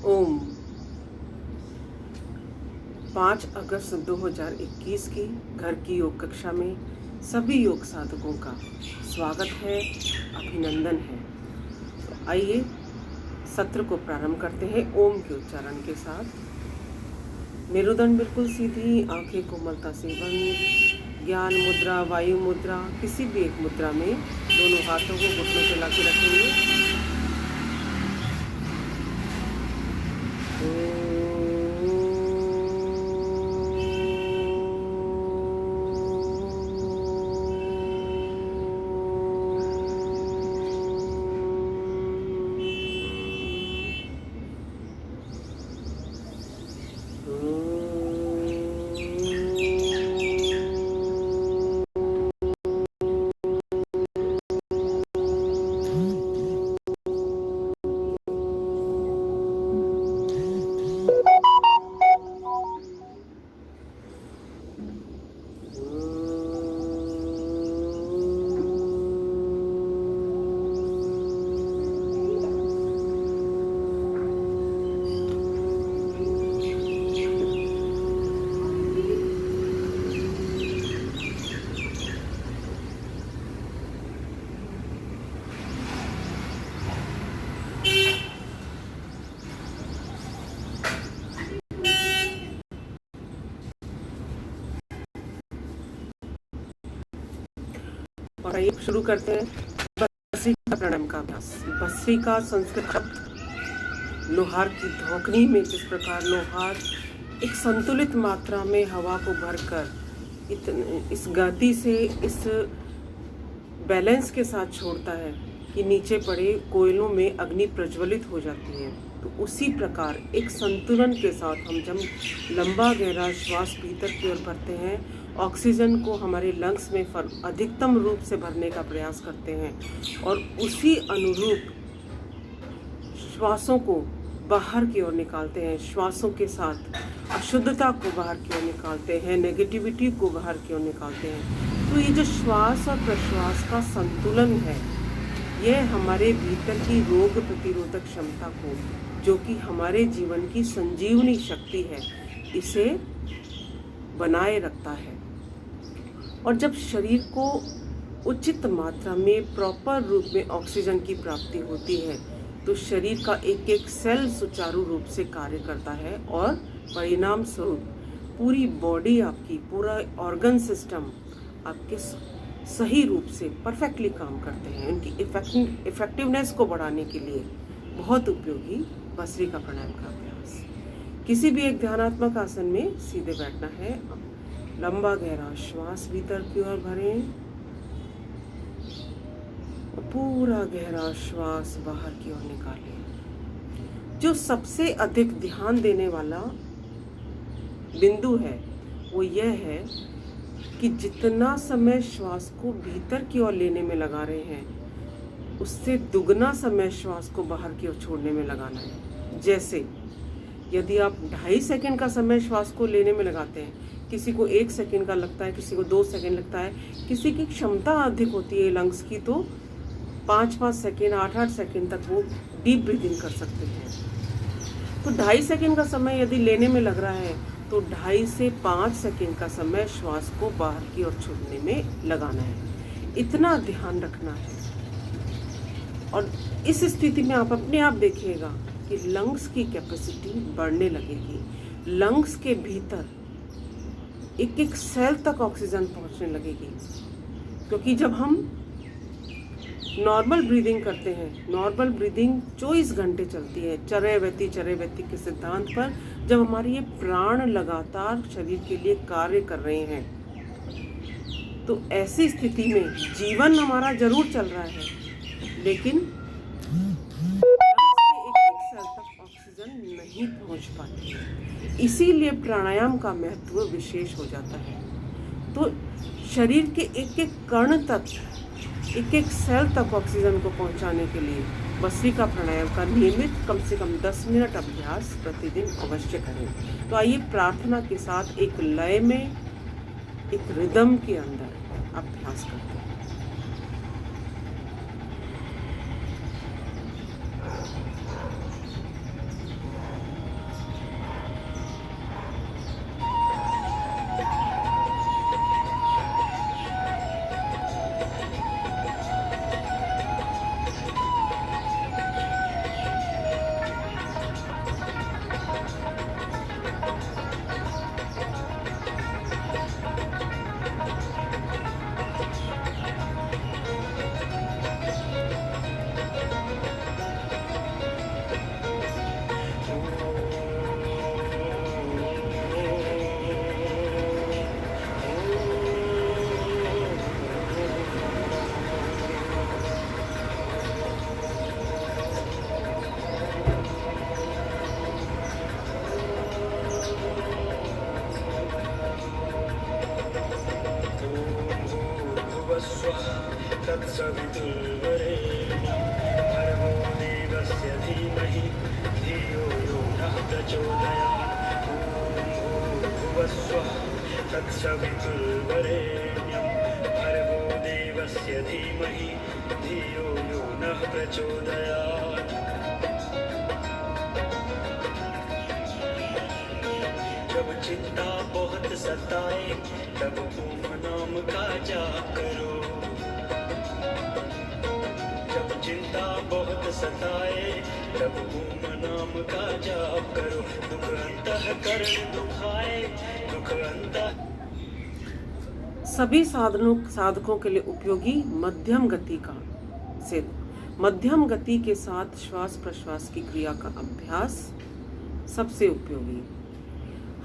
ओम 5 अगस्त 2021 की घर की योग कक्षा में सभी योग साधकों का स्वागत है, अभिनंदन है। तो आइए सत्र को प्रारंभ करते हैं ओम के उच्चारण के साथ। मेरुदंड बिल्कुल सीधी, आंखें कोमलता से बंद, ज्ञान मुद्रा, वायु मुद्रा, किसी भी एक मुद्रा में दोनों हाथों को घुटनों पे लाके रखेंगे। और आइए शुरू करते हैं भस्त्रिका प्राणायाम का अभ्यास। भस्त्रिका संस्कृत शब्द लोहार की धौकनी में जिस प्रकार लोहार एक संतुलित मात्रा में हवा को भरकर इस गति से इस बैलेंस के साथ छोड़ता है कि नीचे पड़े कोयलों में अग्नि प्रज्वलित हो जाती है, तो उसी प्रकार एक संतुलन के साथ हम जब लंबा गहरा श्वास भीतर की ओर भरते हैं, ऑक्सीजन को हमारे लंग्स में अधिकतम रूप से भरने का प्रयास करते हैं और उसी अनुरूप श्वासों को बाहर की ओर निकालते हैं। श्वासों के साथ अशुद्धता को बाहर की ओर निकालते हैं, नेगेटिविटी को बाहर की ओर निकालते हैं। तो ये जो श्वास और प्रश्वास का संतुलन है, यह हमारे भीतर की रोग प्रतिरोधक क्षमता को, जो कि हमारे जीवन की संजीवनी शक्ति है, इसे बनाए रखता है। और जब शरीर को उचित मात्रा में प्रॉपर रूप में ऑक्सीजन की प्राप्ति होती है, तो शरीर का एक एक सेल सुचारू रूप से कार्य करता है और परिणाम स्वरूप पूरी बॉडी आपकी, पूरा ऑर्गन सिस्टम आपके सही रूप से परफेक्टली काम करते हैं। उनकी इफेक्टिवनेस को बढ़ाने के लिए बहुत उपयोगी भस्त्रिका प्राणायाम का अभ्यास। किसी भी एक ध्यानात्मक आसन में सीधे बैठना है। लंबा गहरा श्वास भीतर की ओर भरें, पूरा गहरा श्वास बाहर की ओर निकालें। जो सबसे अधिक ध्यान देने वाला बिंदु है वो यह है कि जितना समय श्वास को भीतर की ओर लेने में लगा रहे हैं, उससे दुगना समय श्वास को बाहर की ओर छोड़ने में लगाना है। जैसे यदि आप 2.5 सेकंड का समय श्वास को लेने में लगाते हैं, किसी को 1 सेकंड का लगता है, किसी को 2 सेकंड लगता है, किसी की क्षमता अधिक होती है लंग्स की, तो 5-5 सेकंड 8-8 सेकंड तक वो डीप ब्रीदिंग कर सकते हैं। तो 2.5 सेकंड का समय यदि लेने में लग रहा है, तो 2.5 से 5 सेकंड का समय श्वास को बाहर की ओर छोड़ने में लगाना है। इतना ध्यान रखना है। और इस स्थिति में आप अपने आप देखिएगा कि लंग्स की कैपेसिटी बढ़ने लगेगी। लंग्स के भीतर एक एक सेल तक ऑक्सीजन पहुंचने लगेगी, क्योंकि जब हम नॉर्मल ब्रीदिंग करते हैं, नॉर्मल ब्रीदिंग 24 घंटे चलती है चरैवैती के सिद्धांत पर। जब हमारे ये प्राण लगातार शरीर के लिए कार्य कर रहे हैं, तो ऐसी स्थिति में जीवन हमारा जरूर चल रहा है, लेकिन ऑक्सीजन नहीं पहुंच पाती है। इसीलिए प्राणायाम का महत्व विशेष हो जाता है। तो शरीर के एक एक कण तक, एक एक सेल तक ऑक्सीजन को पहुंचाने के लिए भस्त्रिका प्राणायाम का नियमित कम से कम 10 मिनट अभ्यास प्रतिदिन अवश्य करें। तो आइए प्रार्थना के साथ एक लय में, एक रिदम के अंदर अभ्यास करते हैं। तत्सवितुर्वरेण्यं भर्गो देवस्य धीमहि धियो यो नः प्रचोदयात् ॐ भूर्भुवस्वः तत्सवितुर्वरेण्यं भर्गो देवस्य धीमहि धियो यो नः प्रचोदयात्। जब चिंता बहुत सताए तब ओम नाम का जाप करो। जब चिंता बहुत सताए तब ओम नाम का जाप करो। दुख अंतःकरण दुखाए दुख अंतः। सभी साधकों के लिए उपयोगी मध्यम गति के साथ श्वास प्रश्वास की क्रिया का अभ्यास सबसे उपयोगी।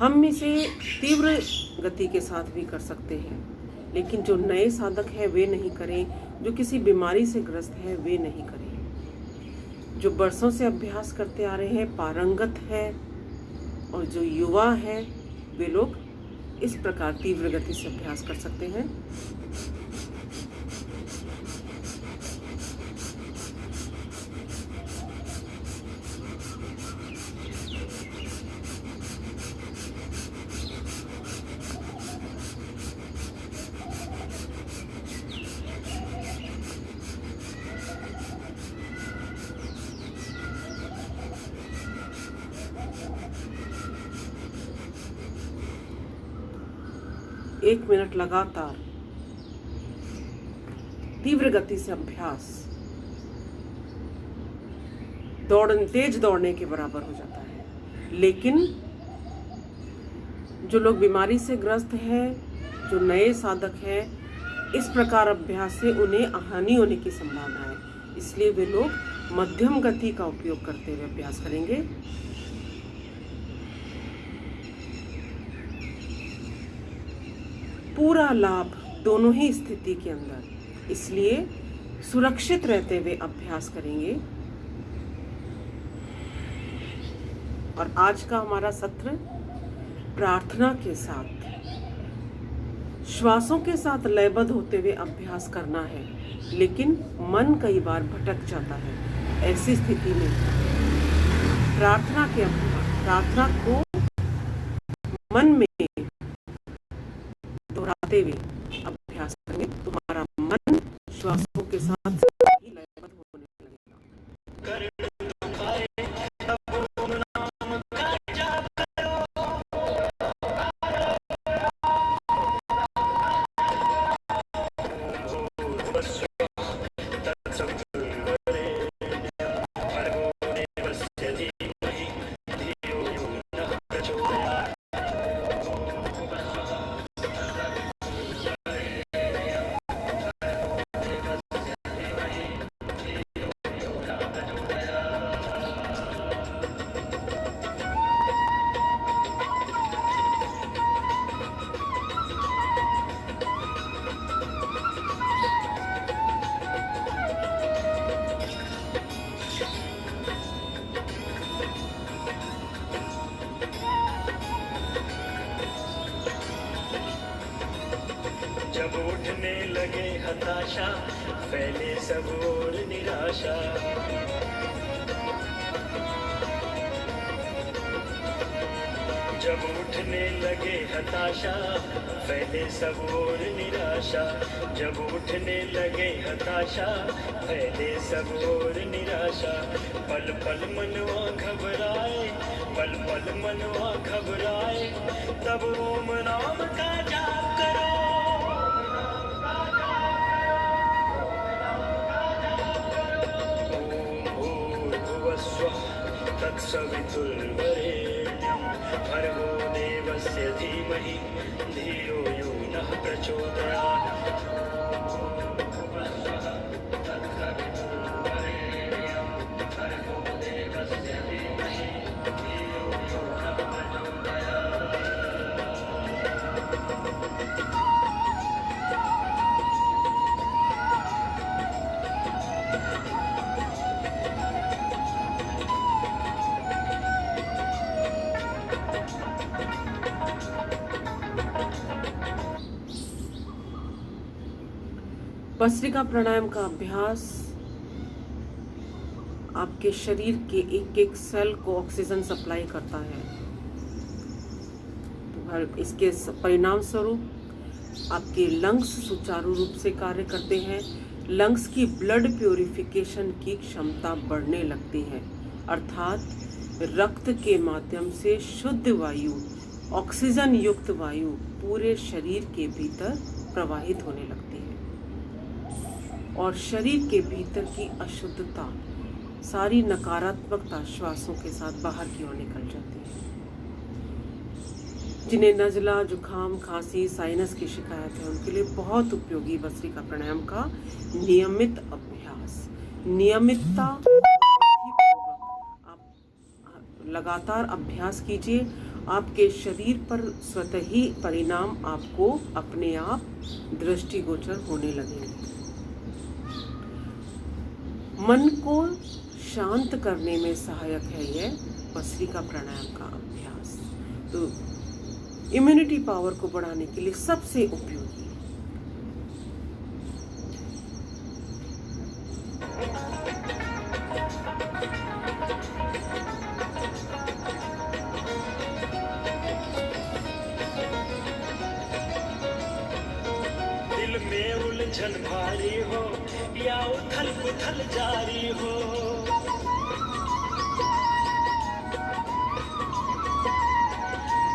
हम इसे तीव्र गति के साथ भी कर सकते हैं, लेकिन जो नए साधक हैं वे नहीं करें, जो किसी बीमारी से ग्रस्त है वे नहीं करें। जो बरसों से अभ्यास करते आ रहे हैं, पारंगत है, और जो युवा है वे लोग इस प्रकार तीव्र गति से अभ्यास कर सकते हैं। एक मिनट लगातार तीव्र गति से अभ्यास तेज दौड़ने के बराबर हो जाता है। लेकिन जो लोग बीमारी से ग्रस्त हैं, जो नए साधक हैं, इस प्रकार अभ्यास से उन्हें हानि होने की संभावना है, इसलिए वे लोग मध्यम गति का उपयोग करते हुए अभ्यास करेंगे। पूरा लाभ दोनों ही स्थिति के अंदर, इसलिए सुरक्षित रहते हुए अभ्यास करेंगे। और आज का हमारा सत्र प्रार्थना के साथ, श्वासों के साथ लयबद्ध होते हुए अभ्यास करना है, लेकिन मन कई बार भटक जाता है। ऐसी स्थिति में प्रार्थना को मन में दोहराते हुए अभ्यास करेंगे, तुम्हारा मन श्वासों के साथ ही लयबद्ध होने लगेगा। जब उठने लगे हताशा फैले सब और निराशा। जब उठने लगे हताशा फैले सब और निराशा। जब उठने लगे हताशा फैले सब और निराशा। पल पल मनवा घबराए, पल पल मनवा घबराए, तब ओम नाम का जाप करो। तत्सवितुर्वरेण्यं भर्गो देवस्य धीमहि धियो यो नः प्रचोदयात्। भस्त्रिका प्राणायाम का अभ्यास आपके शरीर के एक एक सेल को ऑक्सीजन सप्लाई करता है। इसके परिणाम स्वरूप आपके लंग्स सुचारू रूप से कार्य करते हैं। लंग्स की ब्लड प्यूरिफिकेशन की क्षमता बढ़ने लगती है, अर्थात रक्त के माध्यम से शुद्ध वायु, ऑक्सीजन युक्त वायु पूरे शरीर के भीतर प्रवाहित होने लगती है और शरीर के भीतर की अशुद्धता, सारी नकारात्मकता श्वासों के साथ बाहर की ओर निकल जाती है। जिन्हें नज़ला, जुखाम, खांसी, साइनस की शिकायत है, उनके लिए बहुत उपयोगी भस्त्रिका प्राणायाम का नियमित अभ्यास। नियमितता आप लगातार अभ्यास कीजिए, आपके शरीर पर स्वतः ही परिणाम आपको अपने आप दृष्टिगोचर होने लगेंगे। मन को शांत करने में सहायक है यह भस्त्रिका प्राणायाम का अभ्यास। तो इम्यूनिटी पावर को बढ़ाने के लिए सबसे उपयोगी है। दिल में उलझन भारी हो या उथल पुथल जारी हो,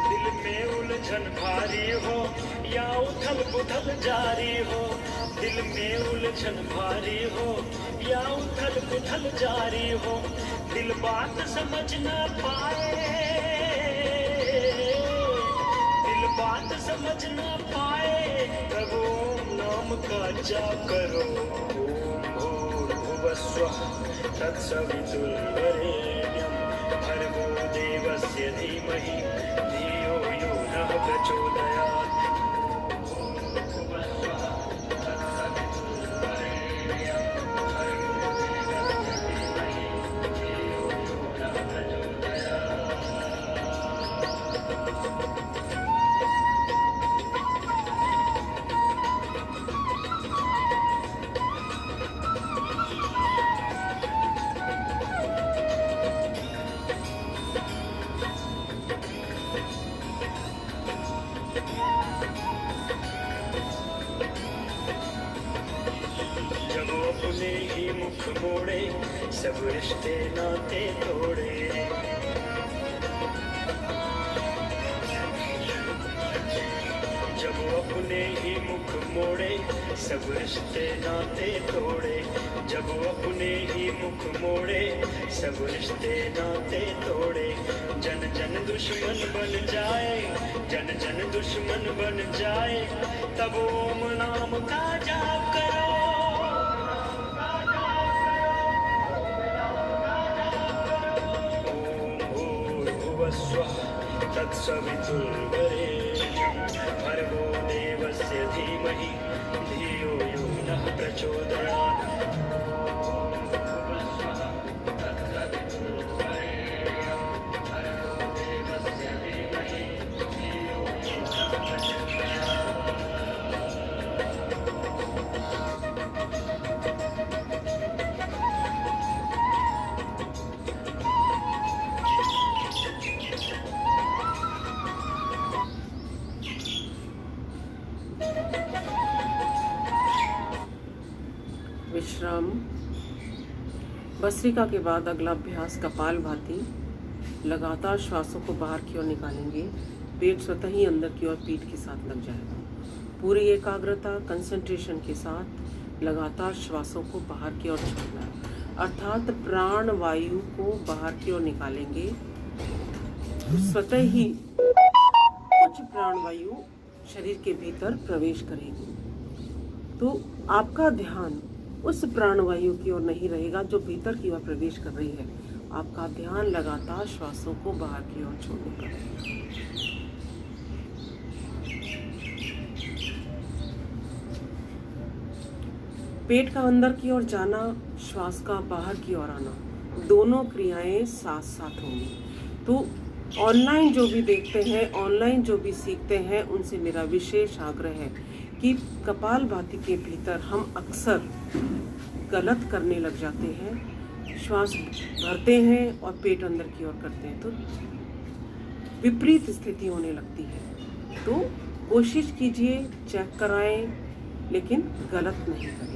दिल में उलझन भारी हो या उथल पुथल जारी हो, दिल में उलझन भारी हो या उथल पुथल जारी हो, दिल बात समझ न पाए, दिल बात समझ न पाए, तब ओम नाम का जाप करो। ओम भूर्भुवः स्वः तत्सवितुर्वरेण्यं भर्गो देवस्य धीमहि धियो यो नः प्रचोदयात्। जब अपने ही मुख मोड़े सब रिश्ते नाते तोड़े, जब अपने ही मुख मोड़े सब रिश्ते नाते तोड़े, जब अपने ही मुख मोड़े सब रिश्ते नाते तोड़े, जन जन दुश्मन बन जाए, जन जन दुश्मन बन जाए, तब ओम नाम का जाप करो। स्वः तत्सवितुर्वरेण्यं भर्गो देवस्य धीमहि धियो यो नः प्रचोदयात्। विश्राम। भस्त्रिका के बाद अगला अभ्यास कपालभाति। लगातार श्वासों को बाहर की ओर निकालेंगे, पेट स्वतः ही अंदर की ओर पीठ के साथ लग जाएगा। पूरी एकाग्रता, कंसंट्रेशन के साथ लगातार श्वासों को बाहर की ओर छोड़ना है, अर्थात प्राण वायु को बाहर की ओर निकालेंगे तो स्वतः ही कुछ प्राण वायु शरीर के भीतर प्रवेश करेगी। तो आपका ध्यान उस प्राणवायु की ओर नहीं रहेगा जो भीतर की ओर प्रवेश कर रही है। आपका ध्यान लगातार श्वासों को बाहर की ओर छोड़ने पर है। पेट का अंदर की ओर जाना, श्वास का बाहर की ओर आना, दोनों क्रियाएं साथ साथ होंगी। तो ऑनलाइन जो भी देखते हैं, ऑनलाइन जो भी सीखते हैं, उनसे मेरा विशेष आग्रह है कि कपालभाति के भीतर हम अक्सर गलत करने लग जाते हैं, श्वास भरते हैं और पेट अंदर की ओर करते हैं तो विपरीत स्थिति होने लगती है। तो कोशिश कीजिए, चेक कराएं, लेकिन गलत नहीं करें।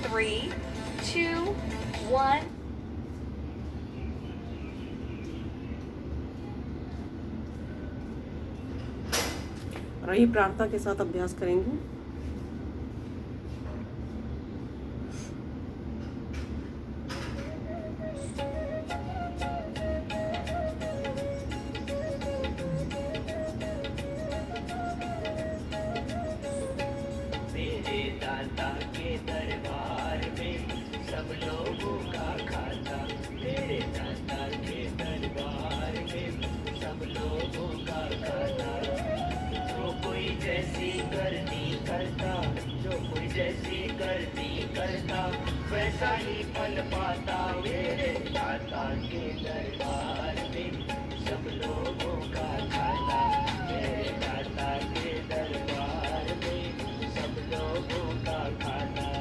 Three, two, one. और आइए प्रार्थना के साथ अभ्यास करेंगे। मेरे दाता के दरबार में सब लोगों का खाता, मेरे दाता के दरबार में सब लोगों का खाता। जो कोई जैसी करनी करता, जो कोई जैसी करनी करता, वैसा ही फल पाता। मेरे दाता के दरबार में सब लोगों का खाता, मेरे दाता के दरबार में सब लोगों का खाता।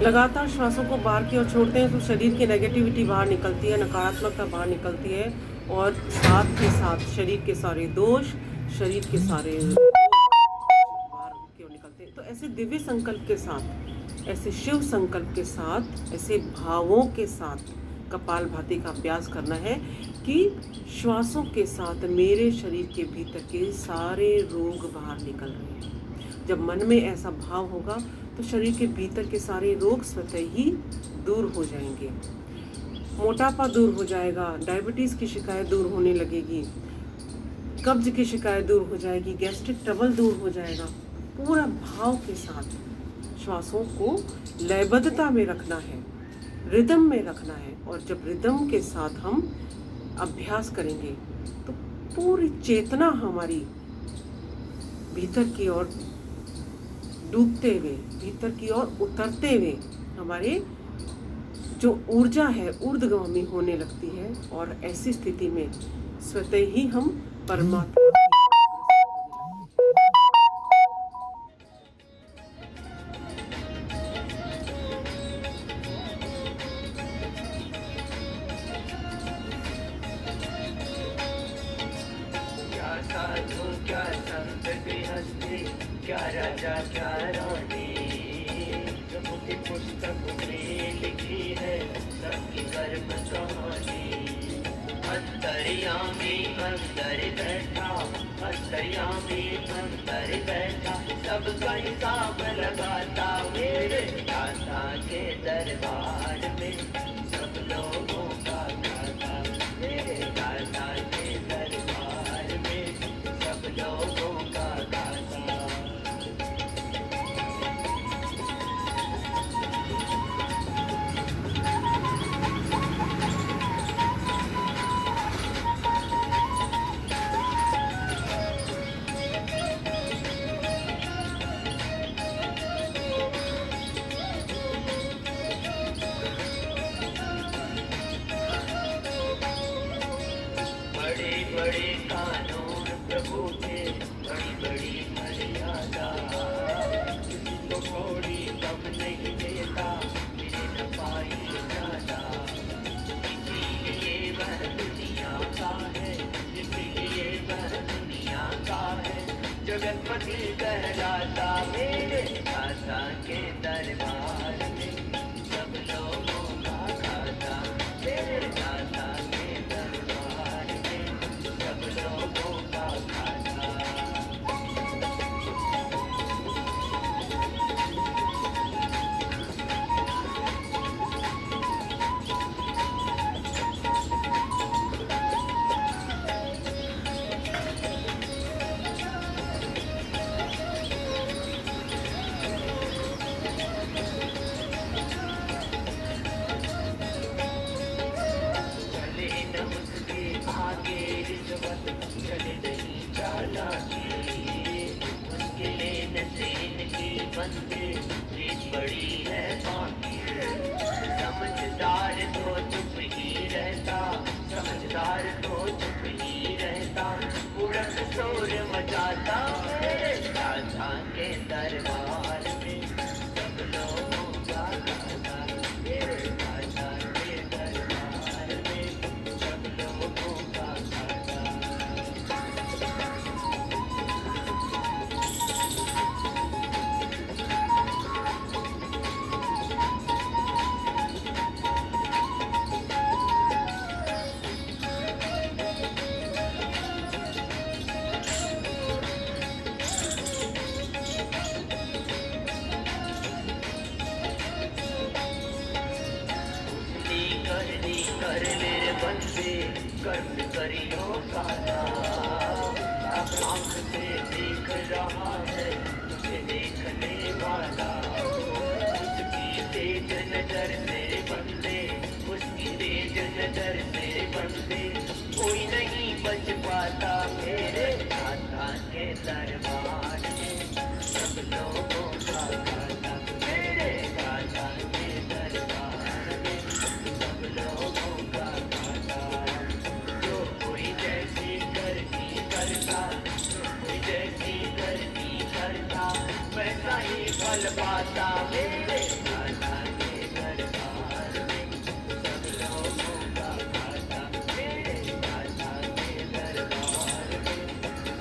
लगातार श्वासों को बाहर की ओर छोड़ते हैं तो शरीर की नेगेटिविटी बाहर निकलती है, नकारात्मकता बाहर निकलती है और साथ ही साथ शरीर के सारे दोष, शरीर के सारे बाहर की ओर निकलते हैं। तो ऐसे दिव्य संकल्प के साथ, ऐसे शिव संकल्प के साथ, ऐसे भावों के साथ कपालभाति का अभ्यास करना है कि श्वासों के साथ मेरे शरीर के भीतर के सारे रोग बाहर निकल रहे हैं। जब मन में ऐसा भाव होगा तो शरीर के भीतर के सारे रोग स्वतः ही दूर हो जाएंगे। मोटापा दूर हो जाएगा, डायबिटीज़ की शिकायत दूर होने लगेगी, कब्ज की शिकायत दूर हो जाएगी, गैस्ट्रिक ट्रबल दूर हो जाएगा। पूरा भाव के साथ श्वासों को लयबद्धता में रखना है, रिदम में रखना है। और जब रिदम के साथ हम अभ्यास करेंगे तो पूरी चेतना हमारी भीतर की ओर डूबते हुए, भीतर की ओर उतरते हुए हमारे जो ऊर्जा है ऊर्ध्वगामी होने लगती है और ऐसी स्थिति में स्वतः ही हम परमात्मा क्या साधु क्या संत गृहस्थी, क्या राजा क्या रानी, प्रभु की पुस्तक में लिखी है सबकी कर्म कहानी। अंतर्यामी अंदर बैठा, अंतर्यामी अंदर बैठा, सबका हिसाब लगाता। मेरे दाता के दरबार में सब लोगों का खाता, मेरे दाता के दरबार में सब लोगों का खाता। कर ले बंदे कर्म करियो काला, अब आँख से देख रहा है तुझे देखने वाला, उसकी तेज नजर से बंदे, उसकी तेज नजर से बंदे, कोई नहीं बच पाता मेरे दाता के दरबार में, सब लोगों का दाता मेरे दाता के दरबार में, सब लोगों का दाता, जो कोई जैसी करनी करता, जो कोई जैसी करनी करता, वैसा ही फल पाता मेरे दाता के दरबार में, सब लोगों का दाता मेरे दाता के दरबार में,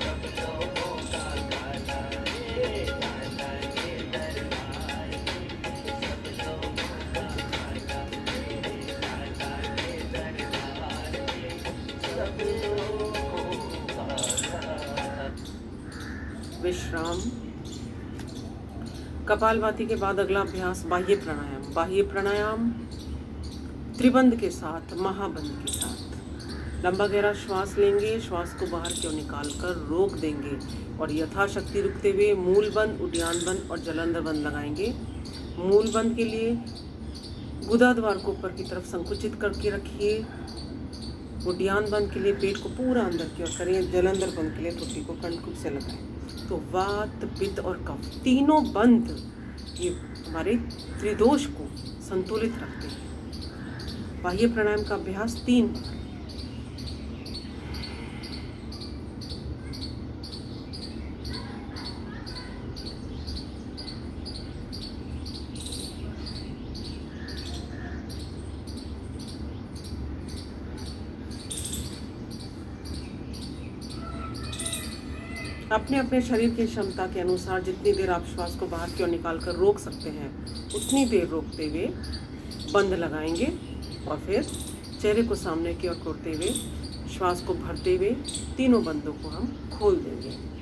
सब लोगों का दाता मेरे दाता के दरबार में, सब लोगों का दाता मेरे दाता के दरबार में, सब लोगों का दाता। विश्राम। कपालभाति के बाद अगला अभ्यास बाह्य प्राणायाम। बाह्य प्राणायाम त्रिबंध के साथ, महाबंध के साथ। लंबा गहरा श्वास लेंगे, श्वास को बाहर की ओर निकाल कर रोक देंगे और यथाशक्ति रुकते हुए मूल बंद, उद्यान बंद और जलंधर बंद लगाएंगे। मूल बंद के लिए गुदाद्वार को ऊपर की तरफ संकुचित करके रखिए। उद्यान बंद के लिए पेट को पूरा अंदर की ओर करें। जलंधर बंद के लिए ठुड्डी को कंठकुट से लगाएं। तो वात, पित्त और कफ तीनों बंद ये हमारे त्रिदोष को संतुलित रखते हैं। बाह्य प्राणायाम का अभ्यास 3 बार। अपने अपने शरीर की क्षमता के अनुसार जितनी देर आप श्वास को बाहर की ओर निकाल कर रोक सकते हैं उतनी देर रोकते हुए बंद लगाएंगे और फिर चेहरे को सामने की ओर करते हुए श्वास को भरते हुए तीनों बंदों को हम खोल देंगे।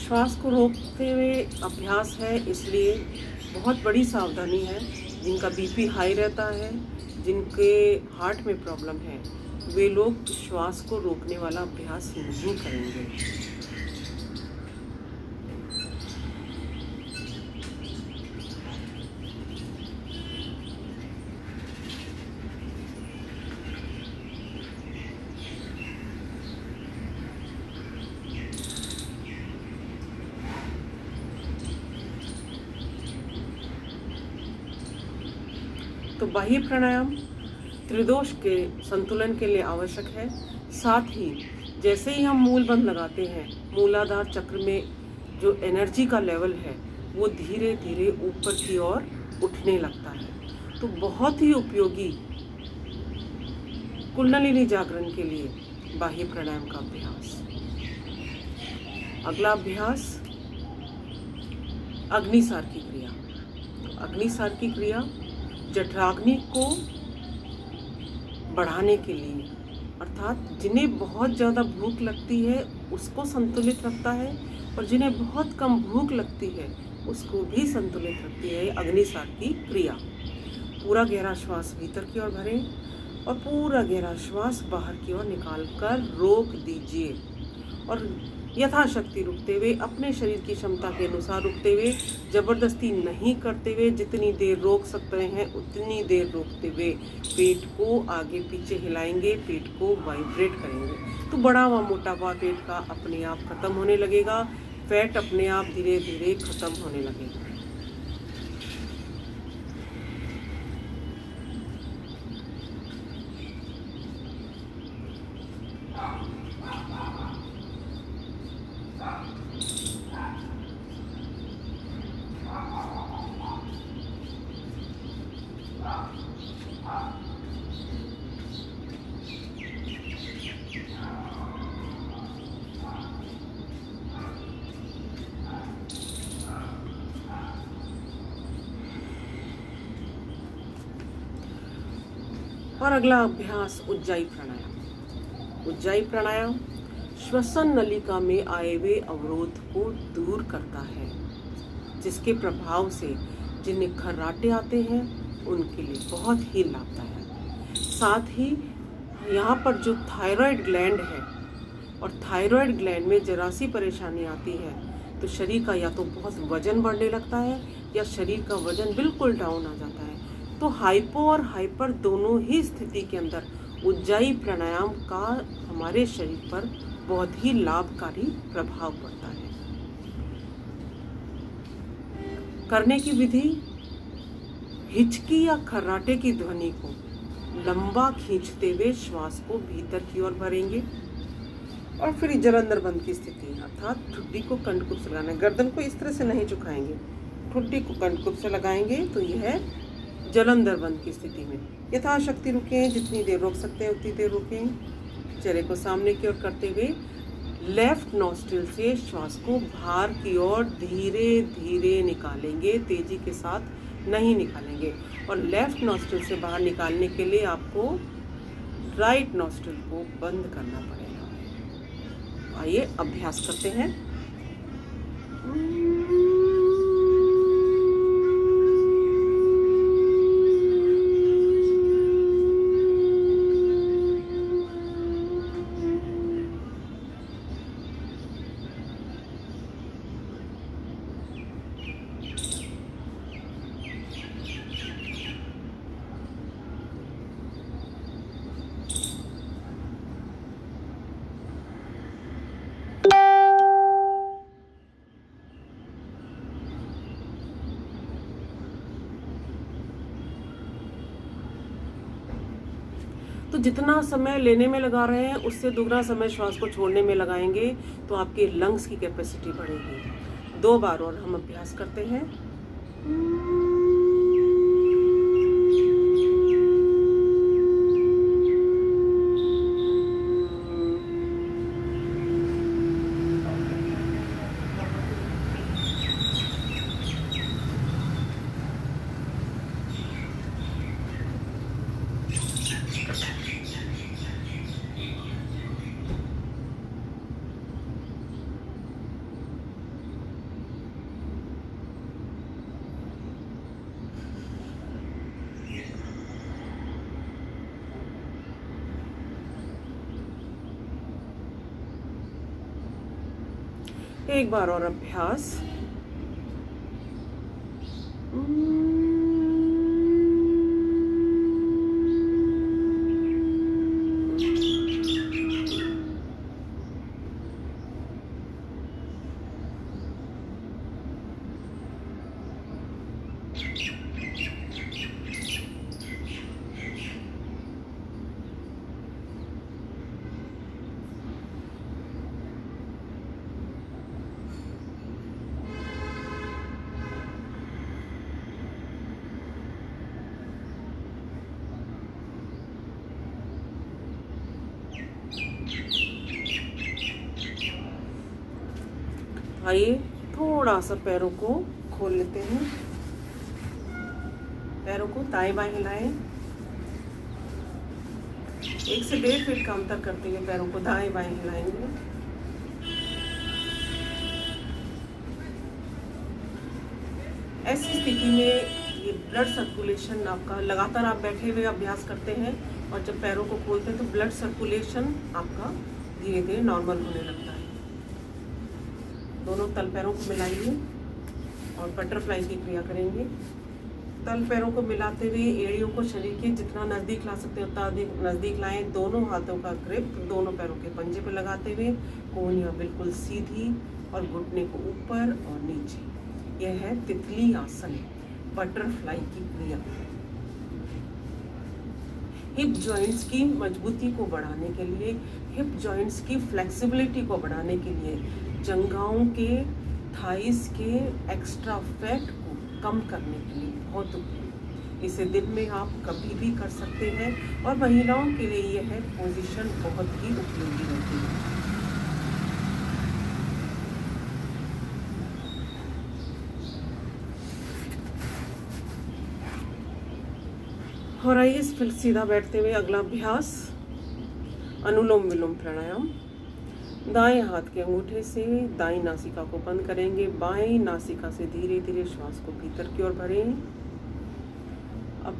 श्वास को रोकते हुए अभ्यास है, इसलिए बहुत बड़ी सावधानी है। जिनका बीपी हाई रहता है, जिनके हार्ट में प्रॉब्लम है, वे लोग श्वास को रोकने वाला अभ्यास नहीं करेंगे। तो बाह्य प्राणायाम त्रिदोष के संतुलन के लिए आवश्यक है। साथ ही जैसे ही हम मूल बंद लगाते हैं, मूलाधार चक्र में जो एनर्जी का लेवल है वो धीरे धीरे ऊपर की ओर उठने लगता है। तो बहुत ही उपयोगी कुंडलिनी जागरण के लिए बाह्य प्राणायाम का अभ्यास। अगला अभ्यास अग्निसार की क्रिया। तो अग्निसार की क्रिया जठराग्नि को बढ़ाने के लिए, अर्थात जिन्हें बहुत ज़्यादा भूख लगती है उसको संतुलित रखता है और जिन्हें बहुत कम भूख लगती है उसको भी संतुलित रखती है अग्निसार की क्रिया। पूरा गहरा श्वास भीतर की ओर भरें और पूरा गहरा श्वास बाहर की ओर निकाल कर रोक दीजिए और यथाशक्ति रुकते हुए, अपने शरीर की क्षमता के अनुसार रुकते हुए, जबरदस्ती नहीं करते हुए, जितनी देर रोक सकते हैं उतनी देर रोकते हुए पेट को आगे पीछे हिलाएंगे, पेट को वाइब्रेट करेंगे। तो बड़ा व मोटापा पेट का अपने आप खत्म होने लगेगा, फैट अपने आप धीरे धीरे खत्म होने लगेगा। और अगला अभ्यास उज्जाई प्राणायाम। उज्जाई प्राणायाम श्वसन नलिका में आए हुए अवरोध को दूर करता है, जिसके प्रभाव से जिन्हें खर्राटे आते हैं उनके लिए बहुत ही लाभदायक। साथ ही यहाँ पर जो थायराइड ग्लैंड है और थायराइड ग्लैंड में जरा सी परेशानी आती है तो शरीर का या तो बहुत वजन बढ़ने लगता है या शरीर का वजन बिल्कुल डाउन आ जाता है। तो हाइपो और हाइपर दोनों ही स्थिति के अंदर उज्जाई प्राणायाम का हमारे शरीर पर बहुत ही लाभकारी प्रभाव पड़ता है। करने की विधि, हिचकी या खर्राटे की ध्वनि को लंबा खींचते हुए श्वास को भीतर की ओर भरेंगे और फिर जलंधर बंद की स्थिति, अर्थात ठुड्डी को कंठकुप से लगाना है। गर्दन को इस तरह से नहीं झुकाएंगे, ठुड्डी को कंठकुप से लगाएंगे तो यह है जलंधर बंद की स्थिति में। यथाशक्ति रुकें, जितनी देर रोक सकते हैं उतनी देर रुकें। चेहरे को सामने की ओर करते हुए लेफ्ट नॉस्ट्रिल से श्वास को बाहर की ओर धीरे धीरे निकालेंगे, तेजी के साथ नहीं निकालेंगे। और लेफ्ट नॉस्ट्रिल से बाहर निकालने के लिए आपको राइट नॉस्ट्रिल को बंद करना पड़ेगा। आइए अभ्यास करते हैं। तो जितना समय लेने में लगा रहे हैं उससे दुगना समय श्वास को छोड़ने में लगाएंगे तो आपके लंग्स की कैपेसिटी बढ़ेगी। 2 बार और हम अभ्यास करते हैं। एक बार और अभ्यास। आइए थोड़ा सा पैरों को खोल लेते हैं। पैरों को दाएं बाएं हिलाएं। 1 से 1.5 फीट का अंतर करते हुए पैरों को दाएं बाएं हिलाएंगे। ऐसी स्थिति में ये ब्लड सर्कुलेशन आपका, लगातार आप बैठे हुए अभ्यास करते हैं और जब पैरों को खोलते हैं तो ब्लड सर्कुलेशन आपका धीरे धीरे नॉर्मल होने लगता है। दोनों तल पैरों को मिलाइए और बटरफ्लाई की क्रिया करेंगे। तल पैरों को मिलाते हुए एड़ियों को शरीर के जितना नज़दीक ला सकते हैं उतना अधिक नज़दीक लाएं। दोनों हाथों का ग्रिप दोनों पैरों के पंजे पर लगाते हुए कोहनियाँ बिल्कुल सीधी और घुटने को ऊपर और नीचे। यह है तितली आसन, बटरफ्लाई की क्रिया। हिप जॉइंट्स की मजबूती को बढ़ाने के लिए, हिप जॉइंट्स की फ्लेक्सिबिलिटी को बढ़ाने के लिए, जंघाओं के, थाइस के एक्स्ट्रा फैट को कम करने के लिए बहुत उपयोगी। इसे दिन में आप कभी भी कर सकते हैं और महिलाओं के लिए यह पोजीशन बहुत ही उपयोगी होती है। और आइए फिर सीधा बैठते हुए अगला अभ्यास, अनुलोम विलोम प्राणायाम। दाएं हाथ के अंगूठे से दाईं नासिका को बंद करेंगे, बाएं नासिका से धीरे धीरे श्वास को भीतर की ओर भरें। अब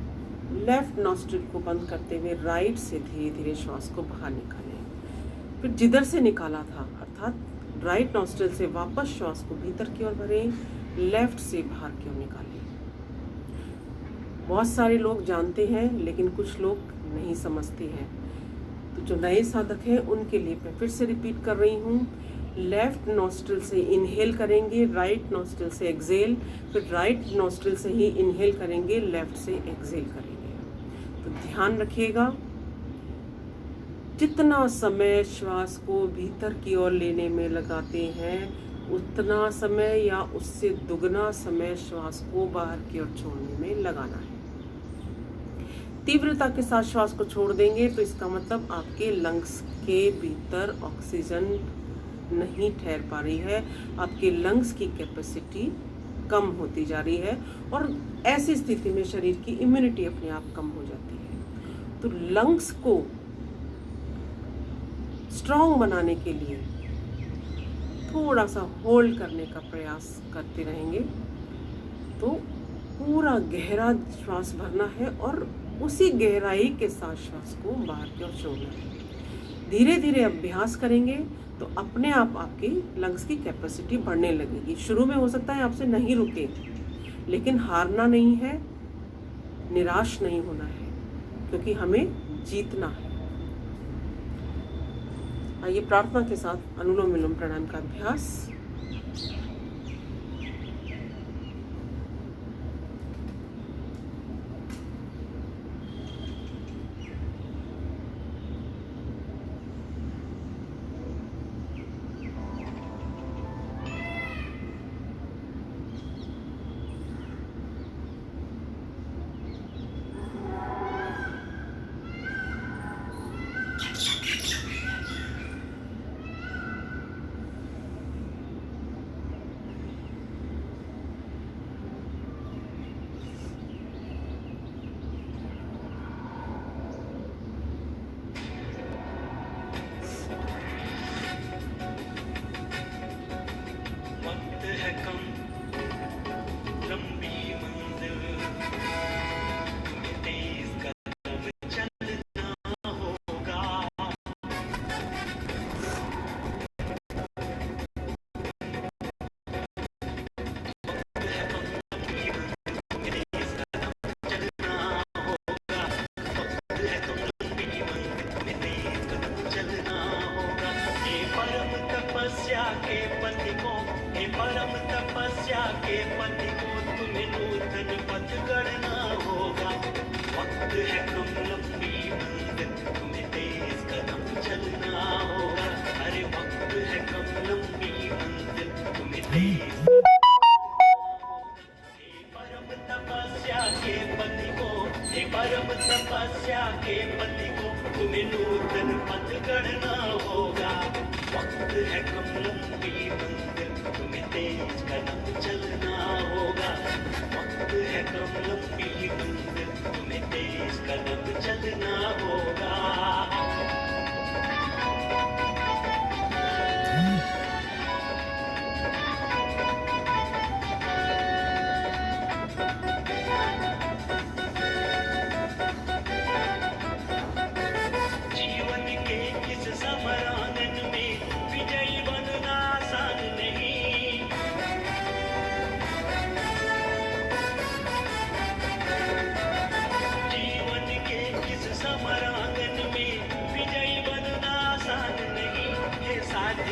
लेफ्ट नॉस्ट्रिल को बंद करते हुए राइट से धीरे धीरे श्वास को बाहर निकालें। फिर जिधर से निकाला था अर्थात राइट नॉस्ट्रिल से वापस श्वास को भीतर की ओर भरें, लेफ्ट से बाहर की ओर निकालें। बहुत सारे लोग जानते हैं लेकिन कुछ लोग नहीं समझते हैं, तो जो नए साधक हैं उनके लिए मैं फिर से रिपीट कर रही हूँ। लेफ्ट नॉस्ट्रिल से इनहेल करेंगे, राइट नॉस्ट्रिल से एक्सेल, फिर राइट नॉस्ट्रिल से ही इनहेल करेंगे, लेफ्ट से एक्सेल करेंगे। तो ध्यान रखिएगा, जितना समय श्वास को भीतर की ओर लेने में लगाते हैं उतना समय या उससे दुगना समय श्वास को बाहर की ओर छोड़ने में लगाना है। तीव्रता के साथ श्वास को छोड़ देंगे तो इसका मतलब आपके लंग्स के भीतर ऑक्सीजन नहीं ठहर पा रही है, आपके लंग्स की कैपेसिटी कम होती जा रही है और ऐसी स्थिति में शरीर की इम्यूनिटी अपने आप कम हो जाती है। तो लंग्स को स्ट्रॉन्ग बनाने के लिए थोड़ा सा होल्ड करने का प्रयास करते रहेंगे। तो पूरा गहरा श्वास भरना है और उसी गहराई के साथ श्वास को बाहर की ओर छोड़ना है। धीरे धीरे अभ्यास करेंगे तो अपने आप आपकी लंग्स की कैपेसिटी बढ़ने लगेगी। शुरू में हो सकता है आपसे नहीं रुके, लेकिन हारना नहीं है, निराश नहीं होना है, क्योंकि हमें जीतना है। आइए प्रार्थना के साथ अनुलोम विलोम प्राणायाम का अभ्यास। तपस्या के पति को तुम्हें नूतन पथ गढ़ना होगा। वक्त है कम लंबी मंजिल, तुम्हें तेज कदम चलना होगा। वक्त है कम लंबी मंजिल, तुम्हें तेज कदम चलना होगा।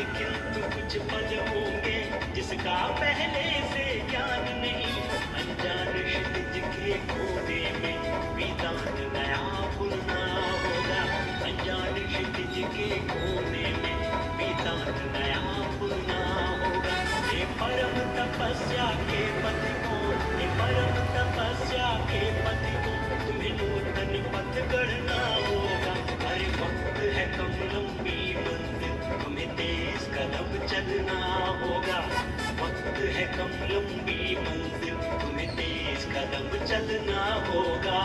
किंतु कुछ पल होंगे जिसका पहले से ज्ञान नहीं। अनजान क्षितिज के कोने में वेदांत नया बुनना होगा। अनजान क्षितिज के कोने में वेदांत नया बुनना होगा। ये परम तपस्या के पति को, ये परम तपस्या के पति को तुम्हें नूतन पथ गढ़ना होगा। हर वक्त है कम लंबी मंजिल, तुम्हें तेज कदम चलना होगा। वक्त है कम लंबी मंजिल, तुम्हें तेज कदम चलना होगा।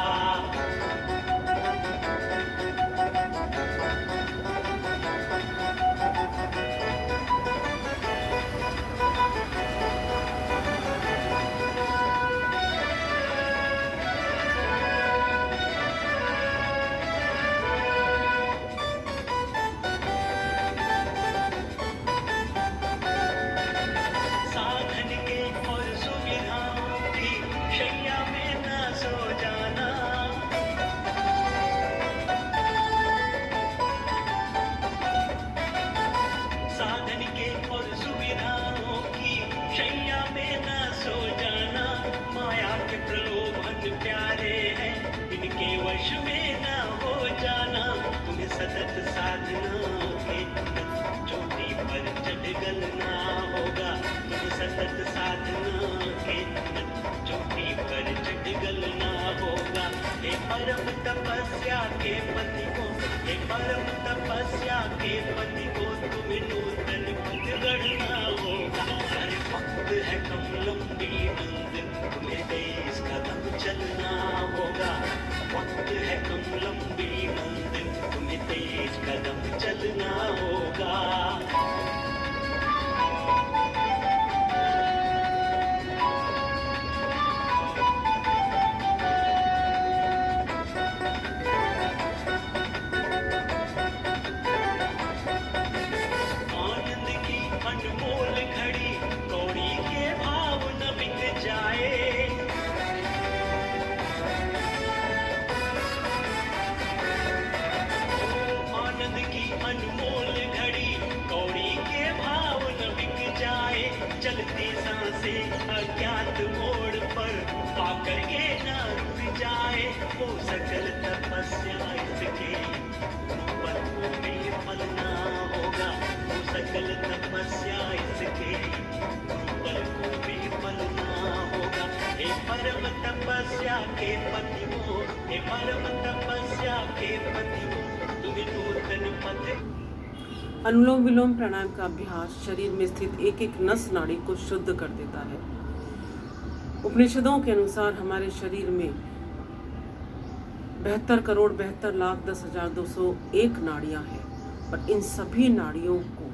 सतत साधना के चोटी पर चढ़ ना होगा। तुम सतत साधना के चोटी पर चढ़ ना होगा। हे परम तपस्या के पति को, हे परम तपस्या के पति को तुम्हें नूतन पथ गढ़ना होगा। अरे वक्त है कम लंबी मंजिल, तुम्हें तेज कदम चलना होगा। वक्त है कम लंबी मंजिल, तुम्हें तेज कदम चलना होगा। आनंद की अनमोल घड़ी कौड़ी के भाव न बिक जाए। आनंद की अनमोल घड़ी कौड़ी के भाव न बिक जाए। चलती सांसें अज्ञात मोड़ पर आकर के न रुक जाए। वो सकल तपस्या इसके ऊपर को बेफल ना होगा। वो सकल तपस्या इसके ऊपर को बेफल ना होगा। हे परम तपस्या के पति हो, हे परम तपस्या के पति हो, तुम्हें नूतन पथ। अनुलोम विलोम प्राणायाम का अभ्यास शरीर में स्थित एक एक नस नाड़ी को शुद्ध कर देता है। उपनिषदों के अनुसार हमारे शरीर में 72,72,10,201 नाड़ियां हैं और इन सभी नाड़ियों को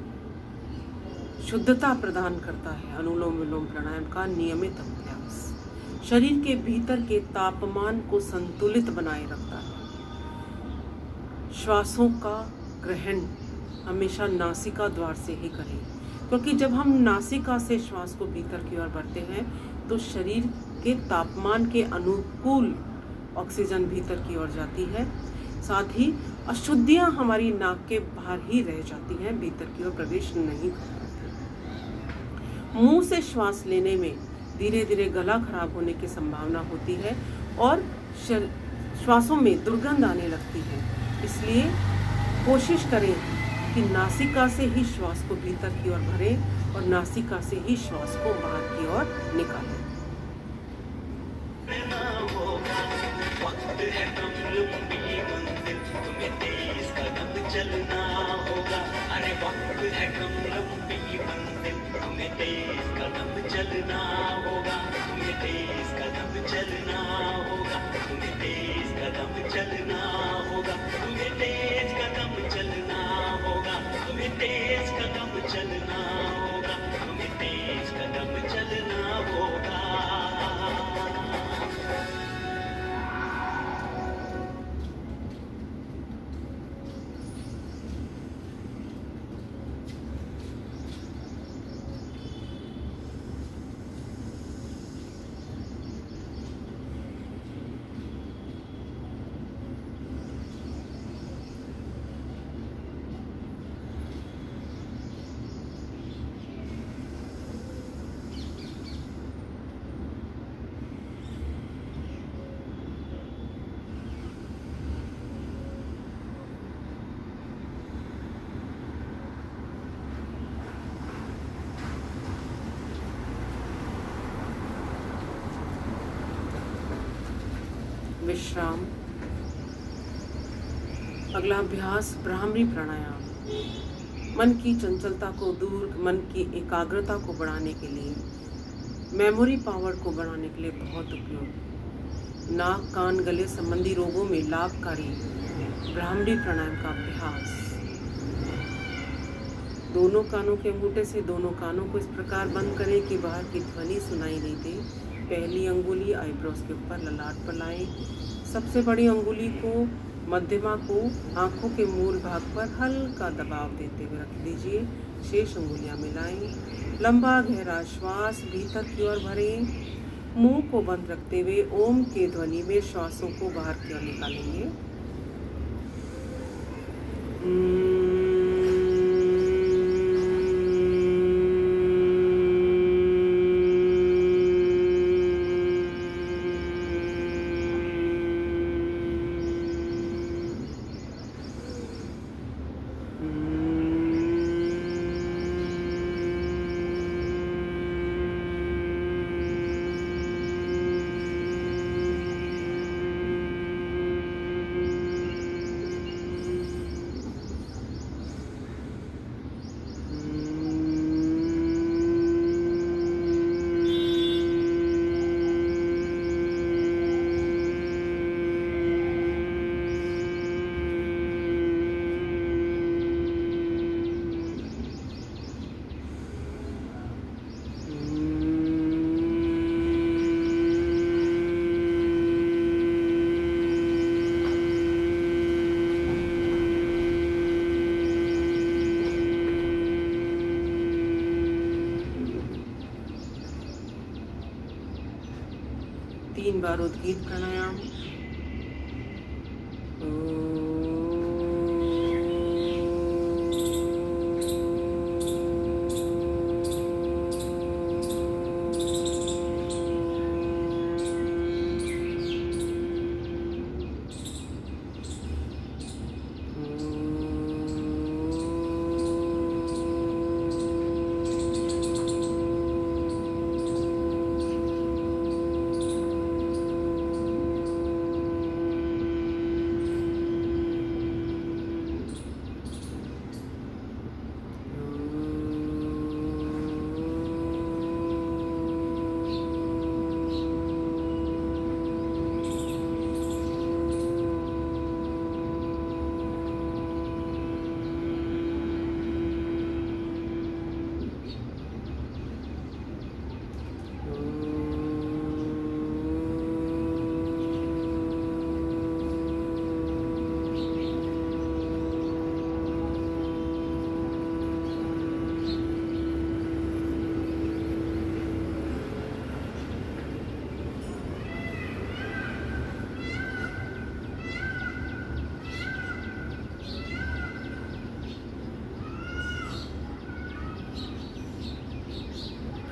शुद्धता प्रदान करता है अनुलोम विलोम प्राणायाम का नियमित अभ्यास। शरीर के भीतर के तापमान को संतुलित बनाए रखता है। श्वासों का ग्रहण हमेशा नासिका द्वार से ही करें, क्योंकि जब हम नासिका से श्वास को भीतर की ओर भरते हैं तो शरीर के तापमान के अनुकूल ऑक्सीजन भीतर की ओर जाती है। साथ ही अशुद्धियां हमारी नाक के बाहर ही रह जाती हैं, भीतर की ओर प्रवेश नहीं करती। मुंह से श्वास लेने में धीरे धीरे गला खराब होने की संभावना होती है और श्वासों में दुर्गंध आने लगती है। इसलिए कोशिश करें कि नासिका से ही श्वास को भीतर की ओर भरें और नासिका से ही श्वास को बाहर की ओर निकालें। वक्त है कम लंबी मंजिल, तुम्हें तेज कदम चलना होगा। अरे वक्त है कम लंबी मंजिल, तुम्हें तेज कदम चलना होगा। तुम्हें तेज कदम चलना होगा। तुम्हें तेज कदम चलना होगा। तुम्हें तेज कदम चलना होगा। तुम्हें तेज कदम चलना होगा। तुम्हें तेज कदम चलना होगा। विश्राम। अगला अभ्यास भ्रामरी प्राणायाम। मन की चंचलता को दूर, मन की एकाग्रता को बढ़ाने के लिए, मेमोरी पावर को बढ़ाने के लिए बहुत उपयोगी। नाक, कान, गले संबंधी रोगों में लाभकारी भ्रामरी प्राणायाम का अभ्यास। दोनों कानों के अंगूठे से दोनों कानों को इस प्रकार बंद करें कि बाहर की ध्वनि सुनाई नहीं दे। पहली अंगुली आईब्रोज के ऊपर ललाट पर लाएं। सबसे बड़ी अंगुली को, मध्यमा को आंखों के मूल भाग पर हल्का दबाव देते हुए रख दीजिए। शेष अंगुलियां मिलाएं। लंबा गहरा श्वास भीतर की ओर भरें। मुंह को बंद रखते हुए ओम के ध्वनि में श्वासों को बाहर की ओर निकालेंगे। 3 बार उद्गीत प्राणायाम।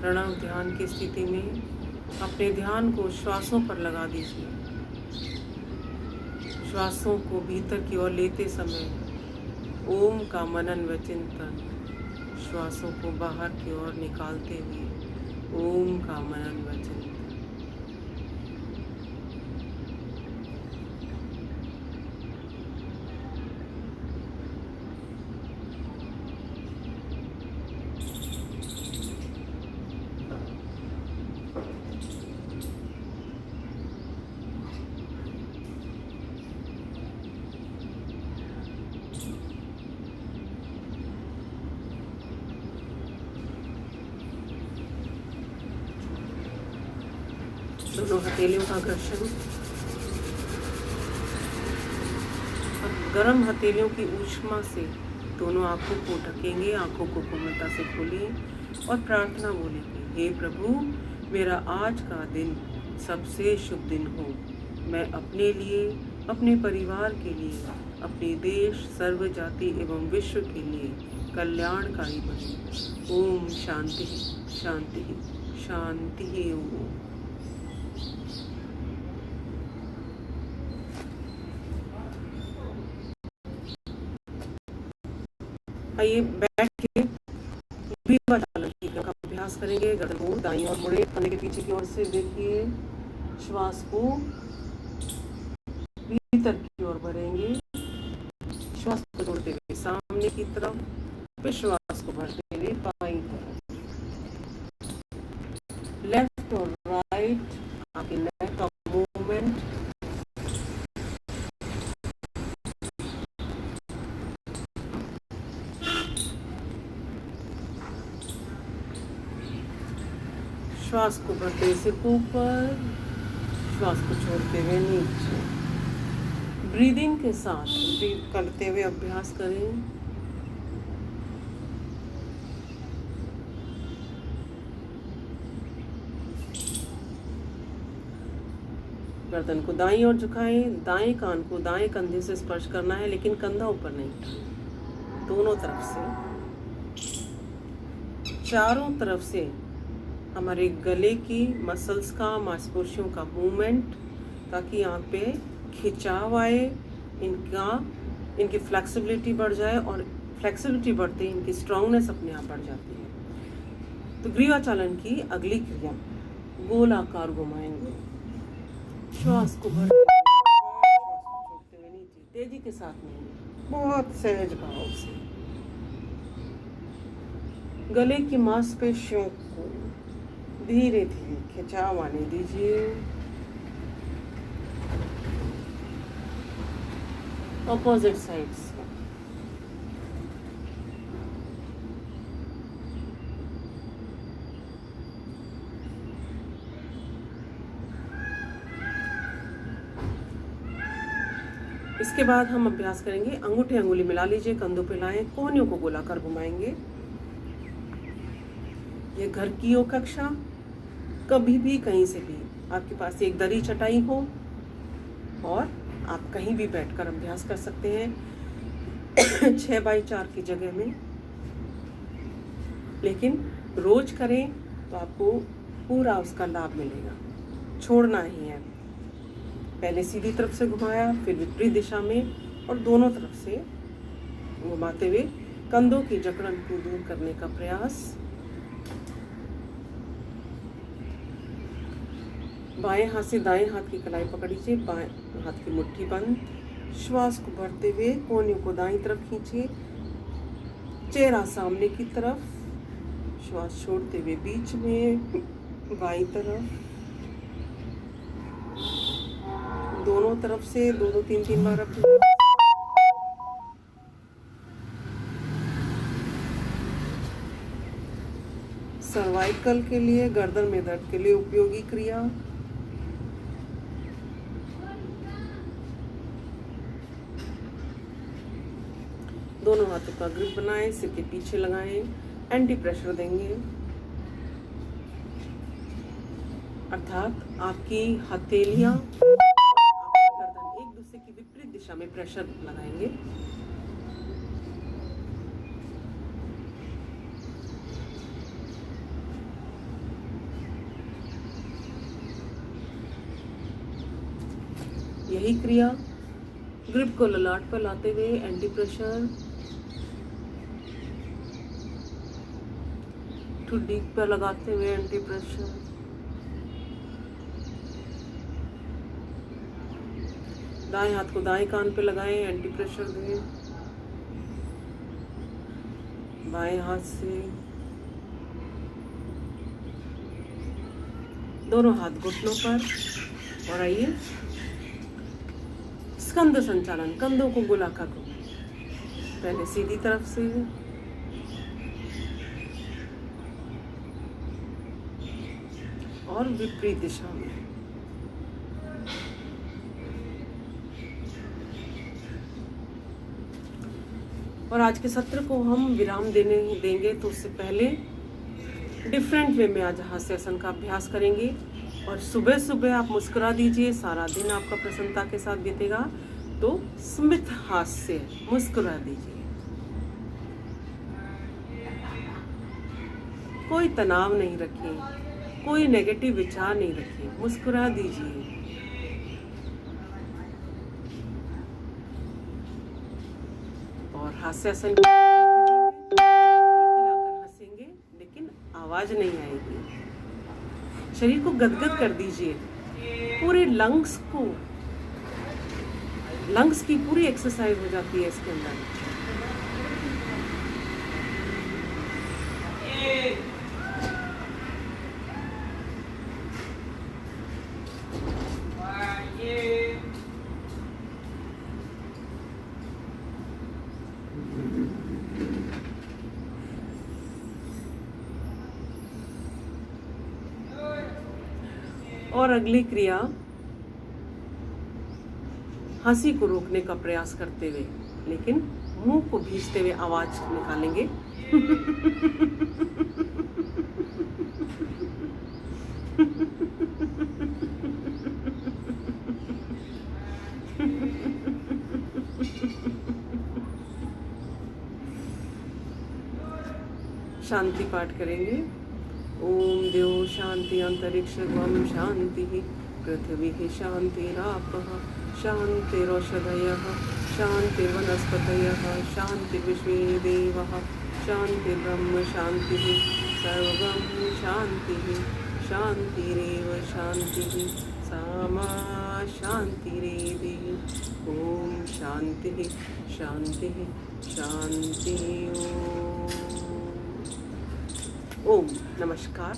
प्रणव ध्यान की स्थिति में अपने ध्यान को श्वासों पर लगा दीजिए। श्वासों को भीतर की ओर लेते समय ओम का मनन व चिंतन, श्वासों को बाहर की ओर निकालते हुए ओम का मनन व चिंतन। दोनों हथेलियों का घर्षण। अब गर्म हथेलियों की ऊष्मा से दोनों आंखों को ढकेंगे, आंखों को कोमलता से खोलिए और प्रार्थना बोलेंगे। हे प्रभु, मेरा आज का दिन सबसे शुभ दिन हो। मैं अपने लिए, अपने परिवार के लिए, अपने देश, सर्व जाति एवं विश्व के लिए कल्याणकारी बने। ओम शांति शांति शांति। ओम। आइए बैठ के ग्रीवा चालन का अभ्यास करेंगे। गर्दन को दाईं ओर मुड़े, कंधे के पीछे की ओर से देखिए। श्वास को भीतर की ओर भरेंगे, श्वास को छोड़ते हुए सामने की तरफ, फिर श्वास को भरते हुए बाईं तरफ। लेफ्ट और राइट आपके नेक का मूवमेंट। श्वास को भरते हुए सिर को ऊपर, श्वास को छोड़ते हुए नीचे। ब्रीदिंग के साथ ब्रीथ करते हुए अभ्यास करें। गर्दन को दाईं ओर झुकाएं, दाएं कान को दाएं कंधे से स्पर्श करना है, लेकिन कंधा ऊपर नहीं उठाना। दोनों तरफ से, चारों तरफ से हमारे गले की मसल्स का, मांसपेशियों का मूवमेंट, ताकि यहाँ पे खिंचाव आए, इनकी फ्लेक्सिबिलिटी बढ़ जाए, और फ्लेक्सिबिलिटी बढ़ते ही इनकी स्ट्रांगनेस अपने आप बढ़ जाती है। तो ग्रीवा चालन की अगली क्रिया, गोलाकार घुमाएंगे। श्वास को भरते हुए, श्वास को छोड़ते हुए नीचे, तेजी के साथ नहीं, बहुत सहज भाव से। गले की मांसपेशियों को धीरे धीरे खिंचाव आने दीजिए। Opposite sides. इसके बाद हम अभ्यास करेंगे। अंगूठे अंगुली मिला लीजिए, कंधों पे लाएं, कोहनियों को गोलाकार घुमाएंगे। ये घर की योग कक्षा, कभी भी कहीं से भी आपके पास एक दरी चटाई हो, और आप कहीं भी बैठकर अभ्यास कर सकते हैं 6x4 की जगह में। लेकिन रोज करें तो आपको पूरा उसका लाभ मिलेगा, छोड़ना ही है। पहले सीधी तरफ से घुमाया, फिर विपरीत दिशा में, और दोनों तरफ से घुमाते हुए कंधों की जकड़न को दूर करने का प्रयास। बाएं हाथ से दाएं हाथ की कलाई पकड़िए, बाएं हाथ की मुट्ठी बंद। श्वास को भरते हुए कोहनियों को दाईं तरफ खींचिए, चेहरा सामने की तरफ। श्वास छोड़ते हुए बीच में बाईं तरफ, दोनों तरफ से 2-2 3-3 बार रखिए। सर्वाइकल के लिए, गर्दन में दर्द के लिए उपयोगी क्रिया। दोनों हाथों का ग्रिप बनाएं, सिर के पीछे लगाएं, एंटी प्रेशर देंगे, अर्थात आपकी हथेलियां आपकी गर्दन एक दूसरे की विपरीत दिशा में प्रेशर लगाएंगे। यही क्रिया ग्रिप को ललाट पर लाते हुए एंटी प्रेशर, ठुड्डी पर लगाते हुए एंटी प्रेशर, दाएं हाथ को दाएं कान पे लगाएं, एंटी प्रेशर दें। बाएं हाथ से दोनों हाथ घुटनों पर, और आइए स्कंद संचालन, कंधों को गोलाकार करो। पहले सीधी तरफ से, और विपरीत दिशा में। और आज के सत्र को हम विराम देंगे, तो उससे पहले डिफरेंट वे में आज हास्यासन का अभ्यास करेंगे। और सुबह सुबह आप मुस्कुरा दीजिए, सारा दिन आपका प्रसन्नता के साथ बीतेगा। तो स्मित हास्य, मुस्कुरा दीजिए, कोई तनाव नहीं रखिए, कोई नेगेटिव विचार नहीं रखिए, मुस्कुरा दीजिए। और हास्यासन हंसेंगे, लेकिन आवाज नहीं आएगी। शरीर को गदगद कर दीजिए, पूरे लंग्स की पूरी एक्सरसाइज हो जाती है इसके अंदर। और अगली क्रिया हंसी को रोकने का प्रयास करते हुए, लेकिन मुंह को भींचते हुए आवाज निकालेंगे। शांति पाठ करेंगे। ओम देव शांति अंतरिक्षं शांति पृथ्वी शांतिरापः शांतिरौषधयः शांतिर्वनस्पतयः शांतिर्विश्वे देवाः शांतिर्ब्रह्म शांतिः सर्वं शांतिः शांतिरेव शांतिः सामा शांतिरेधि। ओम शांतिः शांतिः शांति। ओम नमस्कार।